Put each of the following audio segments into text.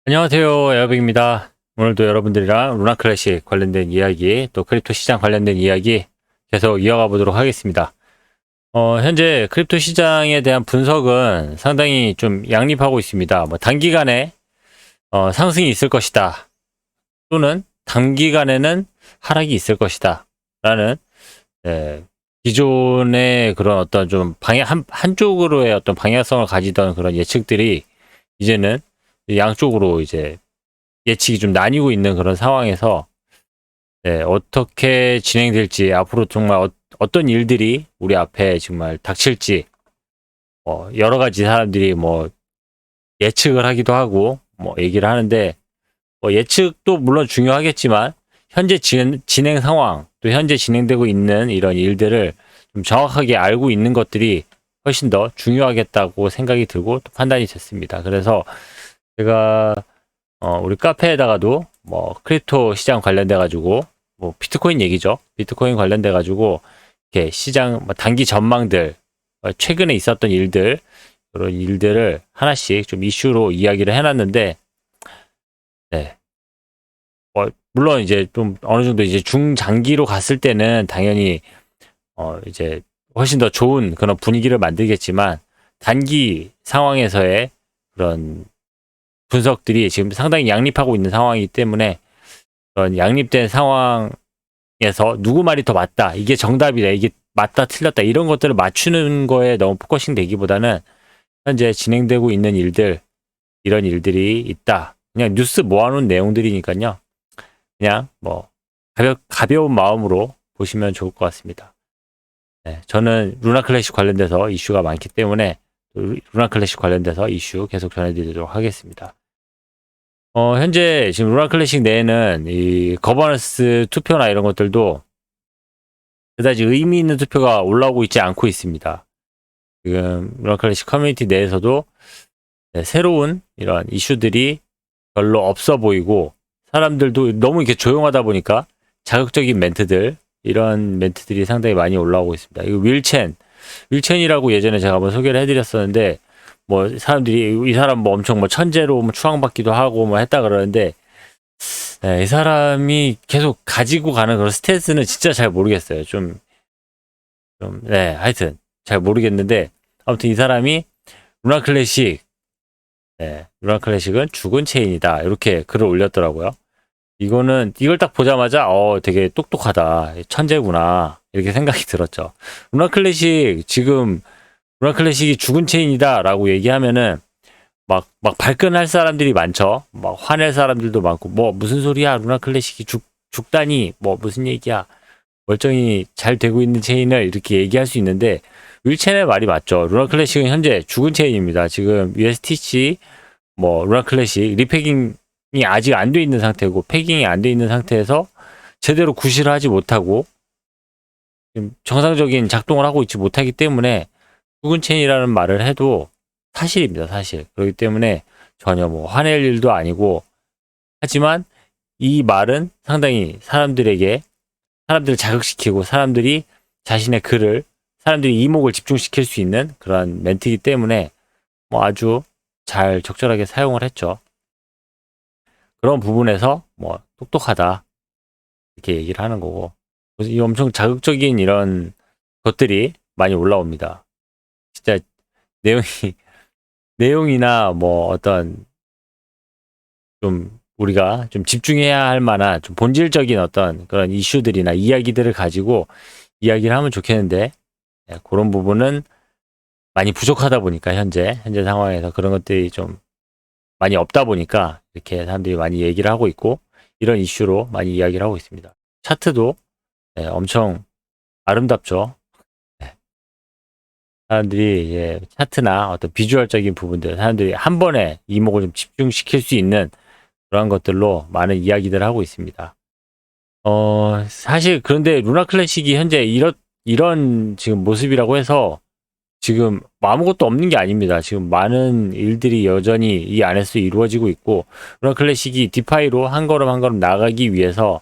안녕하세요. 에어백입니다. 오늘도 여러분들이랑 루나 클래식 관련된 이야기, 또 크립토 시장 관련된 이야기 계속 이어가 보도록 하겠습니다. 현재 크립토 시장에 대한 분석은 상당히 좀 양립하고 있습니다. 단기간에 상승이 있을 것이다. 또는 단기간에는 하락이 있을 것이다. 라는 기존의 그런 어떤 좀 한쪽으로의 어떤 방향성을 가지던 그런 예측들이 이제는 양쪽으로 이제 예측이 좀 나뉘고 있는 그런 상황에서 어떻게 진행될지 앞으로 정말 어떤 일들이 우리 앞에 정말 닥칠지 여러 가지 사람들이 예측을 하기도 하고 얘기를 하는데 예측도 물론 중요하겠지만 현재 진행 상황 또 현재 진행되고 있는 이런 일들을 좀 정확하게 알고 있는 것들이 훨씬 더 중요하겠다고 생각이 들고 또 판단이 됐습니다. 그래서 제가 우리 카페에다가도 크립토 시장 관련돼 가지고 비트코인 얘기죠. 비트코인 관련돼 가지고 이렇게 시장 단기 전망들, 최근에 있었던 일들, 그런 일들을 하나씩 좀 이슈로 이야기를 해놨는데, 물론 이제 좀 어느 정도 이제 중장기로 갔을 때는 당연히 이제 훨씬 더 좋은 그런 분위기를 만들겠지만 단기 상황에서의 그런 분석들이 지금 상당히 양립하고 있는 상황이기 때문에 그런 양립된 상황에서 누구 말이 더 맞다, 이게 정답이다, 이게 맞다 틀렸다 이런 것들을 맞추는 거에 너무 포커싱 되기보다는 현재 진행되고 있는 일들, 이런 일들이 있다, 그냥 뉴스 모아놓은 내용들이니까요. 그냥 가벼운 마음으로 보시면 좋을 것 같습니다. 저는 루나 클래식 관련돼서 이슈가 많기 때문에 루나 클래식 관련돼서 이슈 계속 전해드리도록 하겠습니다. 현재 지금 루나 클래식 내에는 이 거버넌스 투표나 이런 것들도 그다지 의미 있는 투표가 올라오고 있지 않고 있습니다. 지금 루나 클래식 커뮤니티 내에서도 새로운 이런 이슈들이 별로 없어 보이고 사람들도 너무 이렇게 조용하다 보니까 자극적인 멘트들, 이런 멘트들이 상당히 많이 올라오고 있습니다. 이거 윌첸이라고 예전에 제가 한번 소개를 해드렸었는데 사람들이 이 사람 엄청 천재로 추앙받기도 하고 했다 그러는데 이 사람이 계속 가지고 가는 그런 스탠스는 진짜 잘 모르겠어요. 하여튼 잘 모르겠는데 아무튼 이 사람이 루나 클래식은 죽은 체인이다, 이렇게 글을 올렸더라고요. 이걸 딱 보자마자 되게 똑똑하다, 천재구나, 이렇게 생각이 들었죠. 루나 클래식이 죽은 체인이다 라고 얘기하면은 막 발끈할 사람들이 많죠. 화낼 사람들도 많고 무슨 소리야, 루나 클래식이 죽다니, 무슨 얘기야, 멀쩡히 잘 되고 있는 체인을 이렇게 얘기할 수 있는데 윌첸의 말이 맞죠. 루나 클래식은 현재 죽은 체인입니다. 지금 USTC 루나 클래식 리패깅이 아직 안 돼 있는 상태고, 패깅이 안 돼 있는 상태에서 제대로 구실을 하지 못하고 정상적인 작동을 하고 있지 못하기 때문에 죽은 체인이라는 말을 해도 사실입니다, 사실. 그렇기 때문에 전혀 화낼 일도 아니고, 하지만 이 말은 상당히 사람들을 자극시키고 사람들이 사람들이 이목을 집중시킬 수 있는 그런 멘트이기 때문에 아주 잘 적절하게 사용을 했죠. 그런 부분에서 똑똑하다, 이렇게 얘기를 하는 거고, 이 엄청 자극적인 이런 것들이 많이 올라옵니다. 진짜 내용이나 어떤 좀 우리가 좀 집중해야 할 만한 좀 본질적인 어떤 그런 이슈들이나 이야기들을 가지고 이야기를 하면 좋겠는데 그런 부분은 많이 부족하다 보니까 현재 상황에서 그런 것들이 좀 많이 없다 보니까 이렇게 사람들이 많이 얘기를 하고 있고, 이런 이슈로 많이 이야기를 하고 있습니다. 차트도 엄청 아름답죠. 사람들이 이제 차트나 어떤 비주얼적인 부분들, 사람들이 한 번에 이목을 좀 집중시킬 수 있는 그런 것들로 많은 이야기들을 하고 있습니다. 사실 그런데 루나 클래식이 현재 이런 지금 모습이라고 해서 지금 아무것도 없는 게 아닙니다. 지금 많은 일들이 여전히 이 안에서 이루어지고 있고, 루나 클래식이 디파이로 한 걸음 한 걸음 나가기 위해서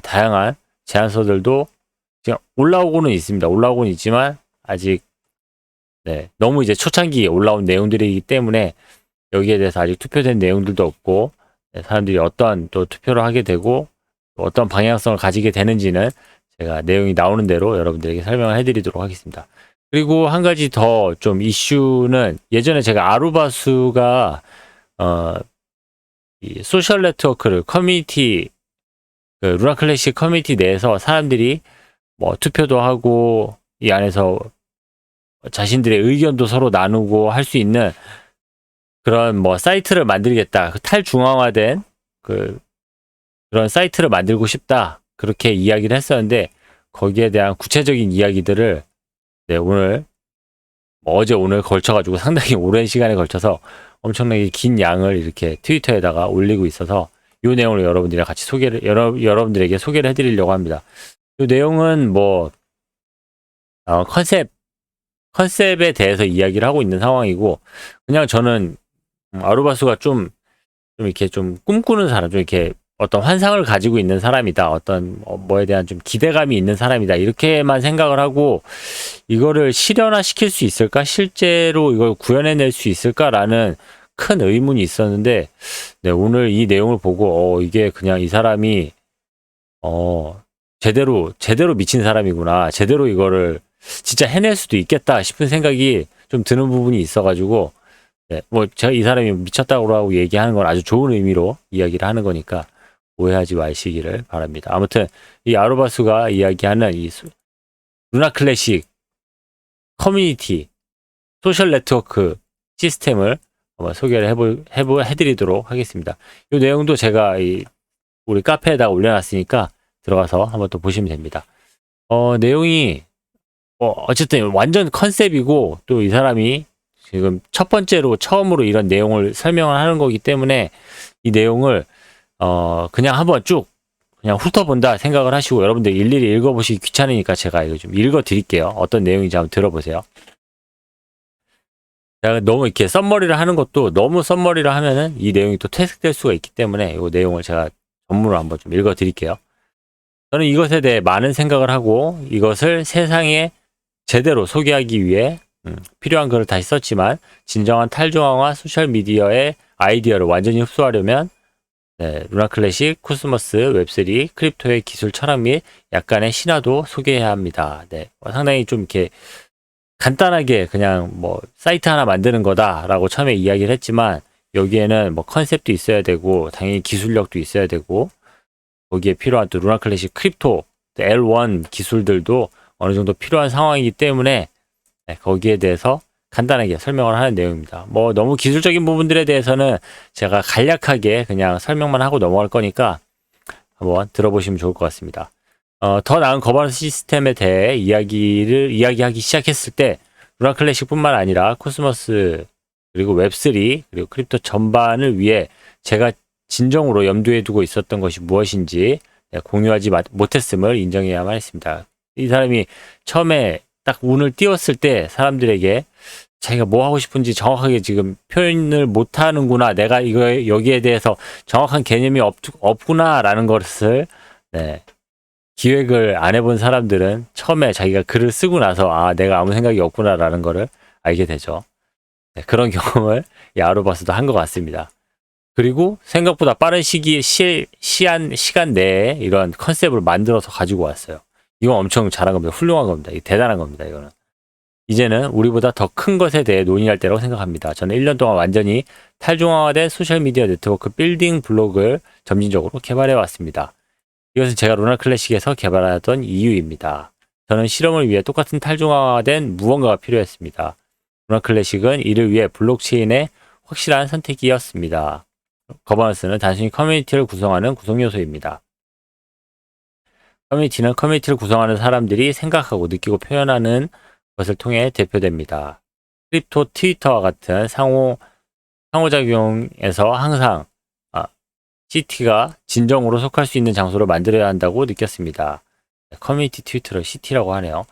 다양한 제안서들도 지금 올라오고는 있습니다. 올라오고는 있지만 아직 너무 이제 초창기에 올라온 내용들이기 때문에 여기에 대해서 아직 투표된 내용들도 없고 사람들이 어떤 또 투표를 하게 되고 어떤 방향성을 가지게 되는지는 제가 내용이 나오는 대로 여러분들에게 설명을 해드리도록 하겠습니다. 그리고 한 가지 더 좀 이슈는 예전에 제가 아루바수가 이 소셜 네트워크를 커뮤니티 그 루나 클래식 커뮤니티 내에서 사람들이 뭐 투표도 하고 이 안에서 자신들의 의견도 서로 나누고 할 수 있는 그런 뭐 사이트를 만들겠다. 탈중앙화된 그런 사이트를 만들고 싶다. 그렇게 이야기를 했었는데 거기에 대한 구체적인 이야기들을 오늘 어제 오늘 걸쳐가지고 상당히 오랜 시간에 걸쳐서 엄청나게 긴 양을 이렇게 트위터에다가 올리고 있어서 이 내용을 여러분들이랑 같이 여러분들에게 소개를 해드리려고 합니다. 이 내용은 뭐 컨셉에 대해서 이야기를 하고 있는 상황이고 그냥 저는 아루바수가 좀 이렇게 좀 꿈꾸는 사람, 좀 이렇게 어떤 환상을 가지고 있는 사람이다. 어떤 뭐에 대한 좀 기대감이 있는 사람이다. 이렇게만 생각을 하고 이거를 실현화시킬 수 있을까? 실제로 이걸 구현해낼 수 있을까라는 큰 의문이 있었는데 오늘 이 내용을 보고 이게 그냥 이 사람이 제대로 미친 사람이구나. 제대로 이거를 진짜 해낼 수도 있겠다 싶은 생각이 좀 드는 부분이 있어가지고 뭐 제가 이 사람이 미쳤다고 얘기하는 건 아주 좋은 의미로 이야기를 하는 거니까 오해하지 마시기를 바랍니다. 아무튼 이 아루바수가 이야기하는 이 루나 클래식 커뮤니티 소셜 네트워크 시스템을 한번 소개를 해드리도록 하겠습니다. 이 내용도 제가 우리 카페에다가 올려놨으니까 들어가서 한번 또 보시면 됩니다. 내용이 어쨌든 완전 컨셉이고 또 이 사람이 지금 첫 번째로 처음으로 이런 내용을 설명을 하는 거기 때문에 이 내용을 그냥 한번 쭉 그냥 훑어본다 생각을 하시고 여러분들 일일이 읽어보시기 귀찮으니까 제가 이거 좀 읽어드릴게요. 어떤 내용인지 한번 들어보세요. 제가 너무 이렇게 썸머리를 하는 것도 너무 썸머리를 하면은 이 내용이 또 퇴색될 수가 있기 때문에 이 내용을 제가 전문으로 한번 좀 읽어드릴게요. 저는 이것에 대해 많은 생각을 하고 이것을 세상에 제대로 소개하기 위해 필요한 글을 다시 썼지만 진정한 탈중앙화 소셜미디어의 아이디어를 완전히 흡수하려면 루나 클래식, 코스모스, 웹3, 크립토의 기술 철학 및 약간의 신화도 소개해야 합니다. 상당히 좀 이렇게 간단하게 그냥 뭐 사이트 하나 만드는 거다라고 처음에 이야기를 했지만 여기에는 뭐 컨셉도 있어야 되고 당연히 기술력도 있어야 되고 거기에 필요한 또 루나 클래식 크립토 L1 기술들도 어느 정도 필요한 상황이기 때문에 거기에 대해서 간단하게 설명을 하는 내용입니다. 뭐 너무 기술적인 부분들에 대해서는 제가 간략하게 그냥 설명만 하고 넘어갈 거니까 한번 들어보시면 좋을 것 같습니다. 더 나은 거버넌스 시스템에 대해 이야기하기 시작했을 때 루나 클래식뿐만 아니라 코스모스 그리고 웹3 그리고 크립토 전반을 위해 제가 진정으로 염두에 두고 있었던 것이 무엇인지 공유하지 못했음을 인정해야만 했습니다. 이 사람이 처음에 딱 운을 띄웠을 때 사람들에게 자기가 뭐 하고 싶은지 정확하게 지금 표현을 못하는구나. 내가 여기에 대해서 정확한 개념이 없구나라는 것을 기획을 안 해본 사람들은 처음에 자기가 글을 쓰고 나서 내가 아무 생각이 없구나라는 거를 알게 되죠. 그런 경험을 아루바스도 한 것 같습니다. 그리고 생각보다 빠른 시간 내에 이런 컨셉을 만들어서 가지고 왔어요. 이건 엄청 잘한 겁니다. 훌륭한 겁니다. 대단한 겁니다. 이거는. 이제는 우리보다 더 큰 것에 대해 논의할 때라고 생각합니다. 저는 1년 동안 완전히 탈중앙화된 소셜미디어 네트워크 빌딩 블록을 점진적으로 개발해 왔습니다. 이것은 제가 루나 클래식에서 개발하던 이유입니다. 저는 실험을 위해 똑같은 탈중앙화된 무언가가 필요했습니다. 루나 클래식은 이를 위해 블록체인의 확실한 선택이었습니다. 거버넌스는 단순히 커뮤니티를 구성하는 구성요소입니다. 커뮤니티는 커뮤니티를 구성하는 사람들이 생각하고 느끼고 표현하는 것을 통해 대표됩니다. 크립토, 트위터와 같은 상호작용에서 항상 시티가 진정으로 속할 수 있는 장소를 만들어야 한다고 느꼈습니다. 커뮤니티 트위터를 시티라고 하네요.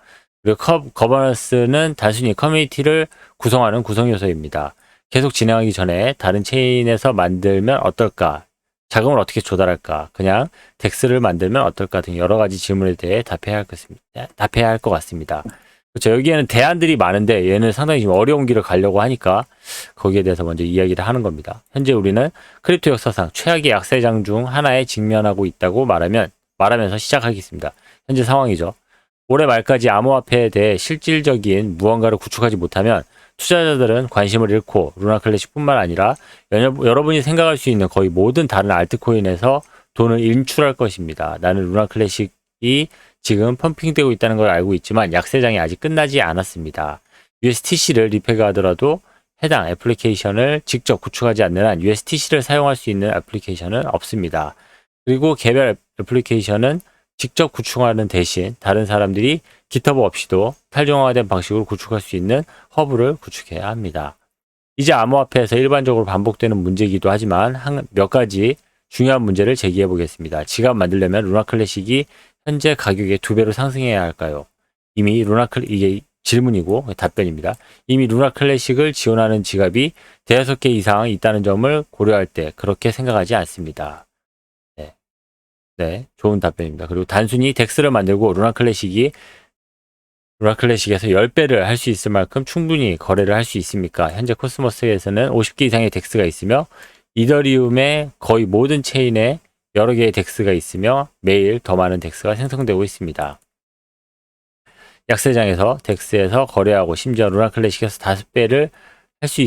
그리고 거버넌스는 단순히 커뮤니티를 구성하는 구성요소입니다. 계속 진행하기 전에 다른 체인에서 만들면 어떨까? 자금을 어떻게 조달할까? 그냥 덱스를 만들면 어떨까? 등 여러 가지 질문에 대해 답해야 할 것 같습니다. 그렇죠. 여기에는 대안들이 많은데 얘는 상당히 좀 어려운 길을 가려고 하니까 거기에 대해서 먼저 이야기를 하는 겁니다. 현재 우리는 크립토 역사상 최악의 약세장 중 하나에 직면하고 있다고 말하면서 시작하겠습니다. 현재 상황이죠. 올해 말까지 암호화폐에 대해 실질적인 무언가를 구축하지 못하면 투자자들은 관심을 잃고 루나 클래식뿐만 아니라 여러분이 생각할 수 있는 거의 모든 다른 알트코인에서 돈을 인출할 것입니다. 나는 루나 클래식이 지금 펌핑되고 있다는 걸 알고 있지만 약세장이 아직 끝나지 않았습니다. USTC를 리페가하더라도 해당 애플리케이션을 직접 구축하지 않는 한 USTC를 사용할 수 있는 애플리케이션은 없습니다. 그리고 개별 애플리케이션은 직접 구축하는 대신 다른 사람들이 GitHub 없이도 탈중앙화된 방식으로 구축할 수 있는 허브를 구축해야 합니다. 이제 암호화폐에서 일반적으로 반복되는 문제이기도 하지만 몇 가지 중요한 문제를 제기해 보겠습니다. 지갑 만들려면 루나 클래식이 현재 가격의 2배로 상승해야 할까요? 이게 질문이고 답변입니다. 이미 루나 클래식을 지원하는 지갑이 대여섯 개 이상 있다는 점을 고려할 때 그렇게 생각하지 않습니다. 네, 좋은 답변입니다. 그리고 단순히 덱스를 만들고 루나 클래식에서 10배를 할 수 있을 만큼 충분히 거래를 할 수 있습니까? 현재 코스모스에서는 50개 이상의 덱스가 있으며 이더리움의 거의 모든 체인에 여러 개의 덱스가 있으며 매일 더 많은 덱스가 생성되고 있습니다. 약세장에서 덱스에서 거래하고 심지어 루나 클래식에서 5배를 할 수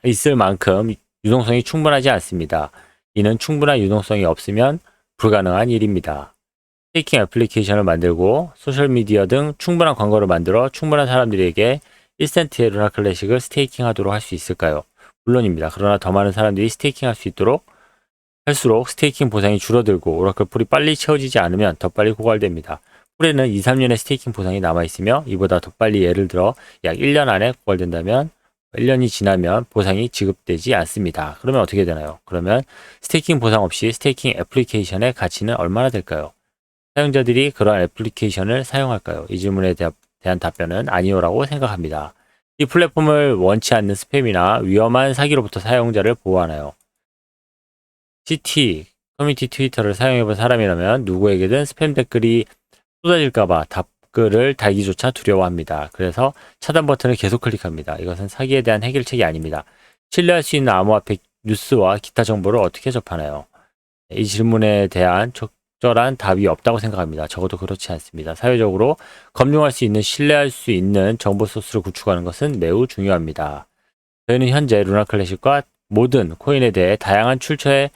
있을 만큼 유동성이 충분하지 않습니다. 이는 충분한 유동성이 없으면 불가능한 일입니다. 스테이킹 애플리케이션을 만들고 소셜미디어 등 충분한 광고를 만들어 충분한 사람들에게 1센트의 루나 클래식을 스테이킹 하도록 할 수 있을까요? 물론입니다. 그러나 더 많은 사람들이 스테이킹 할 수 있도록 할수록 스테이킹 보상이 줄어들고 오라클 풀이 빨리 채워지지 않으면 더 빨리 고갈됩니다. 풀에는 2, 3년의 스테이킹 보상이 남아있으며 이보다 더 빨리 예를 들어 약 1년 안에 고갈된다면 1년이 지나면 보상이 지급되지 않습니다. 그러면 어떻게 되나요? 그러면 스테이킹 보상 없이 스테이킹 애플리케이션의 가치는 얼마나 될까요? 사용자들이 그러한 애플리케이션을 사용할까요? 이 질문에 대한 답변은 아니오라고 생각합니다. 이 플랫폼을 원치 않는 스팸이나 위험한 사기로부터 사용자를 보호하나요? CT, 커뮤니티 트위터를 사용해본 사람이라면 누구에게든 스팸 댓글이 쏟아질까봐 답글을 달기조차 두려워합니다. 그래서 차단 버튼을 계속 클릭합니다. 이것은 사기에 대한 해결책이 아닙니다. 신뢰할 수 있는 암호화폐 뉴스와 기타 정보를 어떻게 접하나요? 이 질문에 대한 적절한 답이 없다고 생각합니다. 적어도 그렇지 않습니다. 사회적으로 검증할 수 있는 신뢰할 수 있는 정보 소스를 구축하는 것은 매우 중요합니다. 저희는 현재 루나 클래식과 모든 코인에 대해 다양한 출처의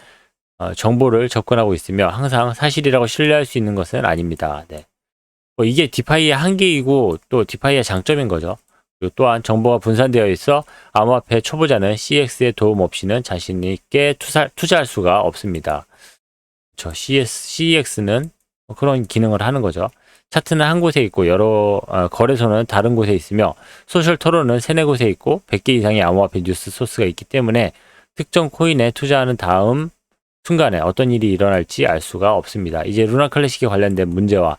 정보를 접근하고 있으며 항상 사실이라고 신뢰할 수 있는 것은 아닙니다. 네. 이게 디파이의 한계이고 또 디파이의 장점인 거죠. 그리고 또한 정보가 분산되어 있어 암호화폐 초보자는 CX의 도움 없이는 자신 있게 투자할 수가 없습니다. CEX는 그런 기능을 하는 거죠. 차트는 한 곳에 있고 여러 거래소는 다른 곳에 있으며 소셜 토론은 3-4곳에 있고 100개 이상의 암호화폐 뉴스 소스가 있기 때문에 특정 코인에 투자하는 다음 순간에 어떤 일이 일어날지 알 수가 없습니다. 이제 루나 클래식에 관련된 문제와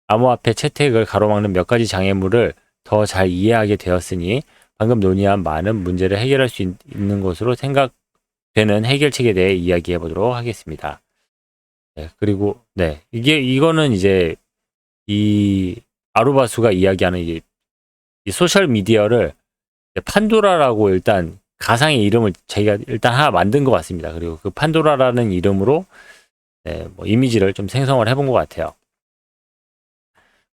암호화폐 채택을 가로막는 몇 가지 장애물을 더 잘 이해하게 되었으니 방금 논의한 많은 문제를 해결할 수 있는 것으로 생각되는 해결책에 대해 이야기해 보도록 하겠습니다. 네, 그리고 이거는 이제 이 아루바수가 이야기하는 이 소셜 미디어를 판도라라고 일단 가상의 이름을 자기가 일단 하나 만든 것 같습니다. 그리고 그 판도라라는 이름으로 이미지를 좀 생성을 해본 것 같아요.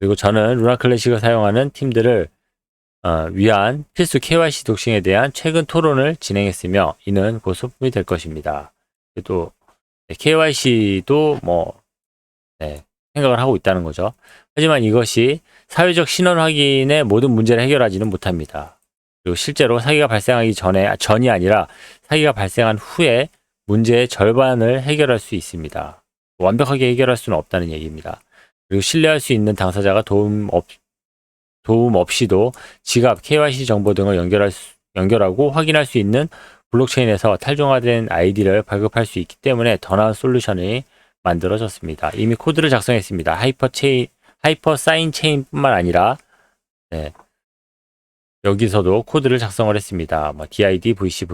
그리고 저는 루나 클래식을 사용하는 팀들을 위한 필수 KYC 독싱에 대한 최근 토론을 진행했으며 이는 곧 소품이 될 것입니다. 또 KYC도 생각을 하고 있다는 거죠. 하지만 이것이 사회적 신원 확인의 모든 문제를 해결하지는 못합니다. 그리고 실제로 사기가 발생하기 전이 아니라 사기가 발생한 후에 문제의 절반을 해결할 수 있습니다. 완벽하게 해결할 수는 없다는 얘기입니다. 그리고 신뢰할 수 있는 당사자가 도움 없이도 지갑, KYC 정보 등을 연결하고 확인할 수 있는 블록체인에서 탈중화된 아이디를 발급할 수 있기 때문에 더 나은 솔루션이 만들어졌습니다. 이미 코드를 작성했습니다. 하이퍼 사인 체인뿐만 아니라 여기서도 코드를 작성을 했습니다. DID, VC,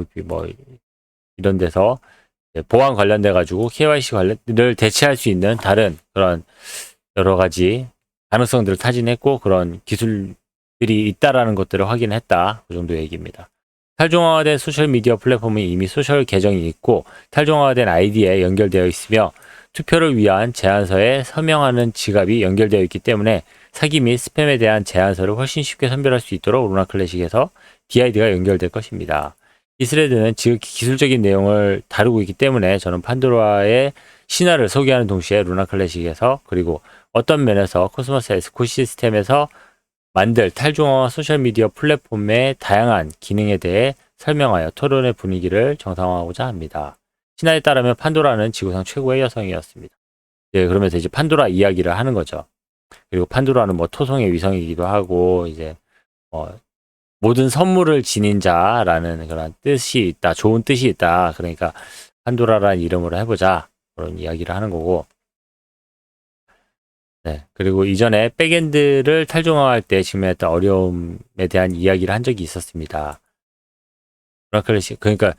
이런 데서 보안 관련돼 가지고 KYC 관련을 대체할 수 있는 다른 그런 여러 가지 가능성들을 타진했고 그런 기술들이 있다라는 것들을 확인했다. 그 정도 얘기입니다. 탈중앙화된 소셜미디어 플랫폼은 이미 소셜 계정이 있고 탈중앙화된 아이디에 연결되어 있으며 투표를 위한 제안서에 서명하는 지갑이 연결되어 있기 때문에 사기 및 스팸에 대한 제안서를 훨씬 쉽게 선별할 수 있도록 루나 클래식에서 DID가 연결될 것입니다. 이 스레드는 지극히 기술적인 내용을 다루고 있기 때문에 저는 판도라의 신화를 소개하는 동시에 루나 클래식에서 그리고 어떤 면에서 코스모스 에스코 시스템에서 만들 탈중앙화 소셜미디어 플랫폼의 다양한 기능에 대해 설명하여 토론의 분위기를 정상화하고자 합니다. 신화에 따르면 판도라는 지구상 최고의 여성이었습니다. 네, 그러면서 이제 판도라 이야기를 하는 거죠. 그리고 판도라는 뭐 토성의 위성이기도 하고 이제 모든 선물을 지닌 자라는 그런 뜻이 있다, 좋은 뜻이 있다. 그러니까 판도라라는 이름으로 해보자 그런 이야기를 하는 거고. 네, 그리고 이전에 백엔드를 탈중앙화할 때 직면했던 어려움에 대한 이야기를 한 적이 있었습니다. 루나클래식 그러니까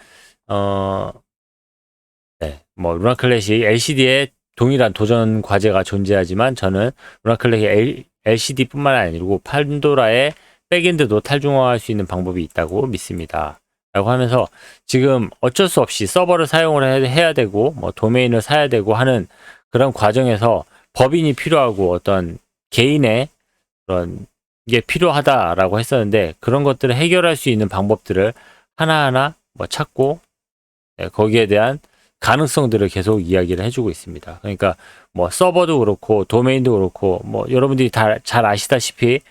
뭐 루나클래식 LCD에 동일한 도전 과제가 존재하지만 저는 루나클래식 LCD뿐만 아니고 판도라의 백엔드도 탈중화할 수 있는 방법이 있다고 믿습니다. 라고 하면서 지금 어쩔 수 없이 서버를 사용을 해야 되고 뭐 도메인을 사야 되고 하는 그런 과정에서 법인이 필요하고 어떤 개인의 그런 게 필요하다라고 했었는데 그런 것들을 해결할 수 있는 방법들을 하나하나 뭐 찾고 거기에 대한 가능성들을 계속 이야기를 해주고 있습니다. 그러니까 뭐 서버도 그렇고 도메인도 그렇고 뭐 여러분들이 다 잘 아시다시피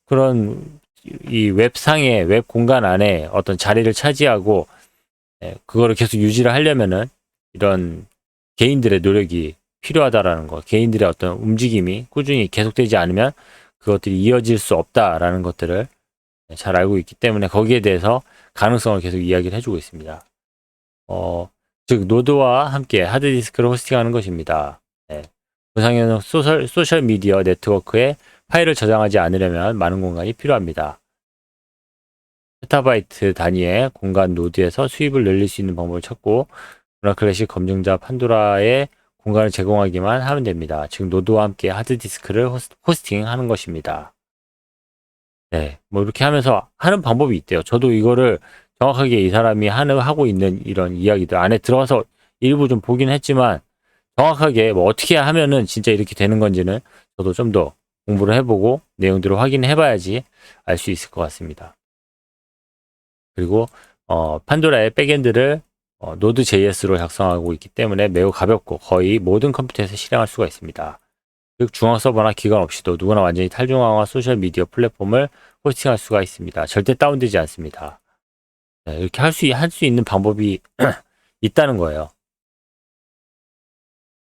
그런 이 웹상의 웹 공간 안에 어떤 자리를 차지하고 그거를 계속 유지를 하려면은 이런 개인들의 노력이 필요하다라는 거, 개인들의 어떤 움직임이 꾸준히 계속되지 않으면 그것들이 이어질 수 없다라는 것들을 잘 알고 있기 때문에 거기에 대해서 가능성을 계속 이야기를 해주고 있습니다. 즉 노드와 함께 하드디스크를 호스팅하는 것입니다. 무상형 소셜미디어 네트워크에 파일을 저장하지 않으려면 많은 공간이 필요합니다. 페타바이트 단위의 공간 노드에서 수입을 늘릴 수 있는 방법을 찾고 루나클래식 검증자 판도라의 공간을 제공하기만 하면 됩니다. 즉 노드와 함께 하드디스크를 호스팅하는 것입니다. 네, 뭐 이렇게 하면서 하는 방법이 있대요. 저도 이거를 정확하게 이 사람이 하고 있는 이런 이야기들 안에 들어가서 일부 좀 보긴 했지만 정확하게 뭐 어떻게 하면은 진짜 이렇게 되는 건지는 저도 좀 더 공부를 해보고 내용들을 확인해 봐야지 알 수 있을 것 같습니다. 그리고 판도라의 백엔드를 노드.js로 작성하고 있기 때문에 매우 가볍고 거의 모든 컴퓨터에서 실행할 수가 있습니다. 즉 중앙 서버나 기관 없이도 누구나 완전히 탈중앙화 소셜미디어 플랫폼을 호스팅할 수가 있습니다. 절대 다운되지 않습니다. 네, 이렇게 할 수 있는 방법이 있다는 거예요.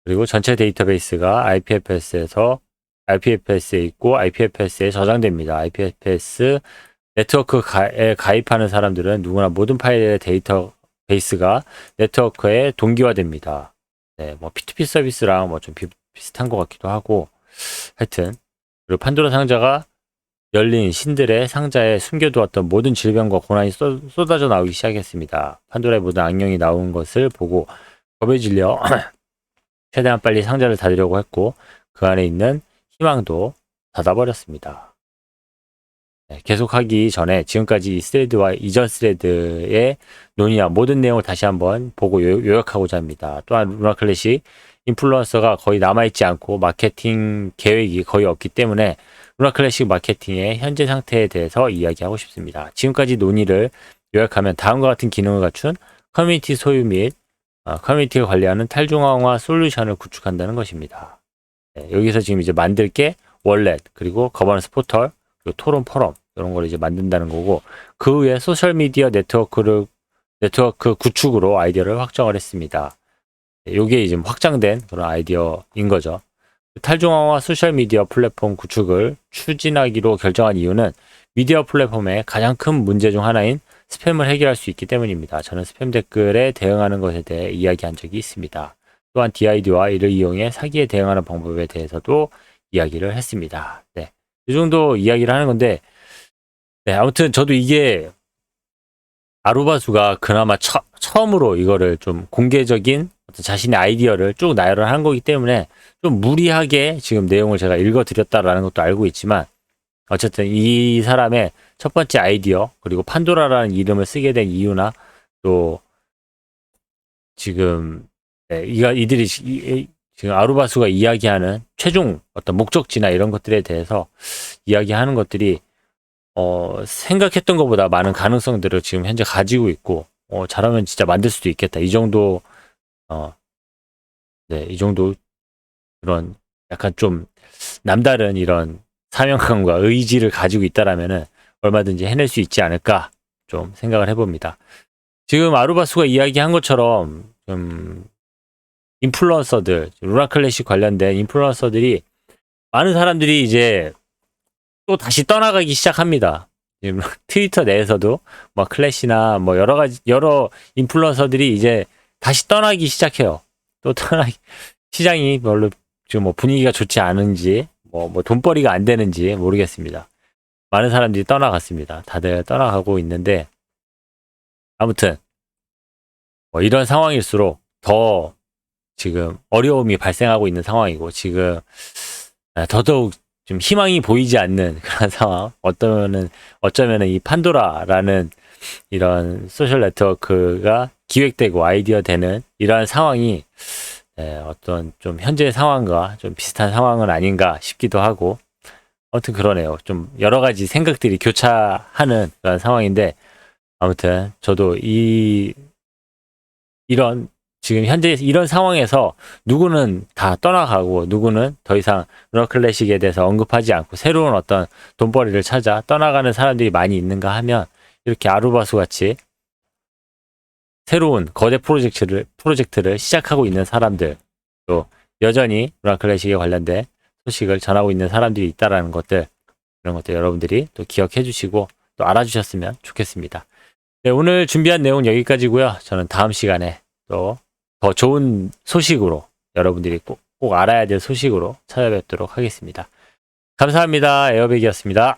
그리고 전체 데이터베이스가 IPFS에 있고 IPFS에 저장됩니다. IPFS 네트워크에 가입하는 사람들은 누구나 모든 파일의 데이터베이스가 네트워크에 동기화됩니다. 네, 뭐 P2P 서비스랑 뭐 좀 비슷한 것 같기도 하고 하여튼 그리고 판도라 상자가 열린 신들의 상자에 숨겨두었던 모든 질병과 고난이 쏟아져 나오기 시작했습니다. 판도라의 모든 악령이 나온 것을 보고 겁에 질려 최대한 빨리 상자를 닫으려고 했고 그 안에 있는 희망도 닫아버렸습니다. 네, 계속하기 전에 지금까지 이 스레드와 이전 스레드의 논의와 모든 내용을 다시 한번 보고 요약하고자 합니다. 또한 루나클래식 인플루언서가 거의 남아있지 않고 마케팅 계획이 거의 없기 때문에 루나클래식 마케팅의 현재 상태에 대해서 이야기하고 싶습니다. 지금까지 논의를 요약하면 다음과 같은 기능을 갖춘 커뮤니티 소유 및 커뮤니티가 관리하는 탈중앙화 솔루션을 구축한다는 것입니다. 네, 여기서 지금 이제 만들 게 월렛, 그리고 거버넌스 포털, 그리고 토론 포럼 이런 걸 이제 만든다는 거고 그 후에 소셜미디어 네트워크 구축으로 아이디어를 확정을 했습니다. 네, 이게 지금 확장된 그런 아이디어인 거죠. 탈중앙화 소셜미디어 플랫폼 구축을 추진하기로 결정한 이유는 미디어 플랫폼의 가장 큰 문제 중 하나인 스팸을 해결할 수 있기 때문입니다. 저는 스팸 댓글에 대응하는 것에 대해 이야기한 적이 있습니다. 또한 DID와 이를 이용해 사기에 대응하는 방법에 대해서도 이야기를 했습니다. 네, 이 정도 이야기를 하는 건데 네, 아무튼 저도 이게 아루바수가 그나마 처음으로 이거를 좀 공개적인 어떤 자신의 아이디어를 쭉 나열을 한 거기 때문에 좀 무리하게 지금 내용을 제가 읽어드렸다라는 것도 알고 있지만 어쨌든 이 사람의 첫 번째 아이디어 그리고 판도라라는 이름을 쓰게 된 이유나 또 지금 이들이 지금 아루바수가 이야기하는 최종 어떤 목적지나 이런 것들에 대해서 이야기하는 것들이 생각했던 것보다 많은 가능성들을 지금 현재 가지고 있고 잘하면 진짜 만들 수도 있겠다. 이 정도 이 정도 그런 약간 좀 남다른 이런 사명감과 의지를 가지고 있다라면은 얼마든지 해낼 수 있지 않을까 좀 생각을 해봅니다. 지금 아루바수가 이야기한 것처럼 인플루언서들, 루나 클래식 관련된 인플루언서들이 많은 사람들이 이제 또 다시 떠나가기 시작합니다. 지금 트위터 내에서도 뭐 클래시나 뭐 여러 인플루언서들이 이제 다시 떠나기 시작해요. 또 시장이 별로 지금 뭐 분위기가 좋지 않은지 뭐 돈벌이가 안 되는지 모르겠습니다. 많은 사람들이 떠나갔습니다. 다들 떠나가고 있는데 아무튼 뭐 이런 상황일수록 더 지금 어려움이 발생하고 있는 상황이고 지금 더더욱 좀 희망이 보이지 않는 그런 상황. 어쩌면은 이 판도라라는 이런 소셜 네트워크가 기획되고 아이디어 되는 이러한 상황이 어떤 좀 현재 상황과 좀 비슷한 상황은 아닌가 싶기도 하고 아무튼 그러네요. 좀 여러 가지 생각들이 교차하는 그런 상황인데 아무튼 저도 이런 지금 현재 이런 상황에서 누구는 다 떠나가고 누구는 더 이상 루나 클래식에 대해서 언급하지 않고 새로운 어떤 돈벌이를 찾아 떠나가는 사람들이 많이 있는가 하면 이렇게 아루바수 같이 새로운 거대 프로젝트를 시작하고 있는 사람들 또 여전히 루나 클래식에 관련된 소식을 전하고 있는 사람들이 있다라는 것들 이런 것들 여러분들이 또 기억해 주시고 또 알아주셨으면 좋겠습니다. 네, 오늘 준비한 내용 여기까지고요. 저는 다음 시간에 또 더 좋은 소식으로 여러분들이 꼭 알아야 될 소식으로 찾아뵙도록 하겠습니다. 감사합니다. 에어백이었습니다.